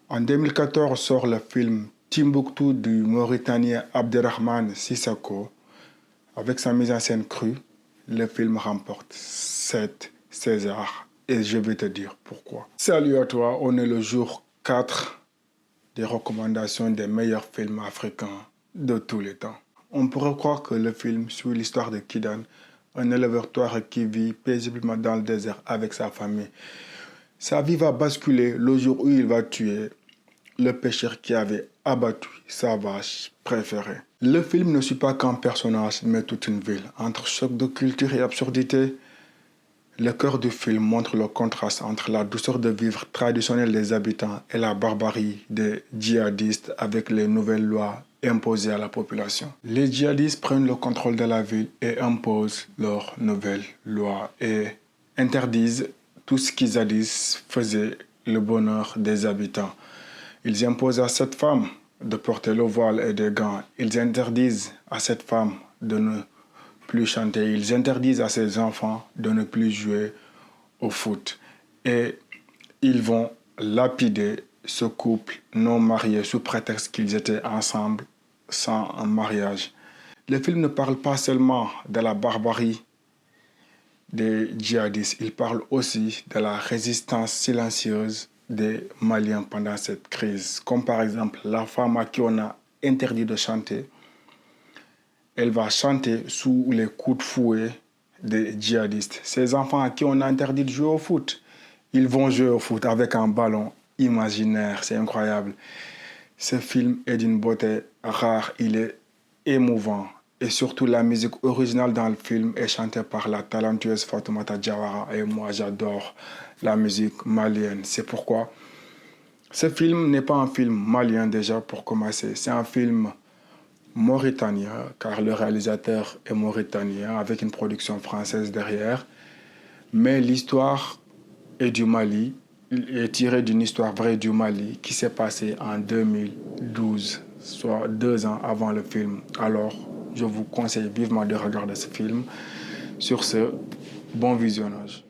En 2014 sort le film Timbuktu du Mauritanien Abderrahmane Sissoko. Avec sa mise en scène crue, le film remporte 7 Césars. Et je vais te dire pourquoi. Salut à toi, on est le jour 4 des recommandations des meilleurs films africains de tous les temps. On pourrait croire que le film suit l'histoire de Kidan, un éleveur touareg qui vit paisiblement dans le désert avec sa famille. Sa vie va basculer le jour où il va tuer le pêcheur qui avait abattu sa vache préférée. Le film ne suit pas qu'un personnage, mais toute une ville. Entre choc de culture et absurdité, le cœur du film montre le contraste entre la douceur de vivre traditionnelle des habitants et la barbarie des djihadistes avec les nouvelles lois imposées à la population. Les djihadistes prennent le contrôle de la ville et imposent leurs nouvelles lois et interdisent tout ce qui jadis faisait le bonheur des habitants. Ils imposent à cette femme de porter le voile et des gants. Ils interdisent à cette femme de ne plus chanter. Ils interdisent à ses enfants de ne plus jouer au foot. Et ils vont lapider ce couple non marié sous prétexte qu'ils étaient ensemble sans un mariage. Le film ne parle pas seulement de la barbarie des djihadistes, il parle aussi de la résistance silencieuse des Maliens pendant cette crise. Comme par exemple la femme à qui on a interdit de chanter, elle va chanter sous les coups de fouet des djihadistes. Ces enfants à qui on a interdit de jouer au foot, ils vont jouer au foot avec un ballon imaginaire. C'est incroyable. Ce film est d'une beauté rare, il est émouvant. Et surtout, la musique originale dans le film est chantée par la talentueuse Fatoumata Diawara. Et moi, j'adore la musique malienne. C'est pourquoi ce film n'est pas un film malien déjà pour commencer. C'est un film mauritanien, car le réalisateur est mauritanien, avec une production française derrière. Mais l'histoire est du Mali, est tirée d'une histoire vraie du Mali qui s'est passée en 2012, soit 2 ans avant le film. Alors, je vous conseille vivement de regarder ce film. Sur ce, bon visionnage.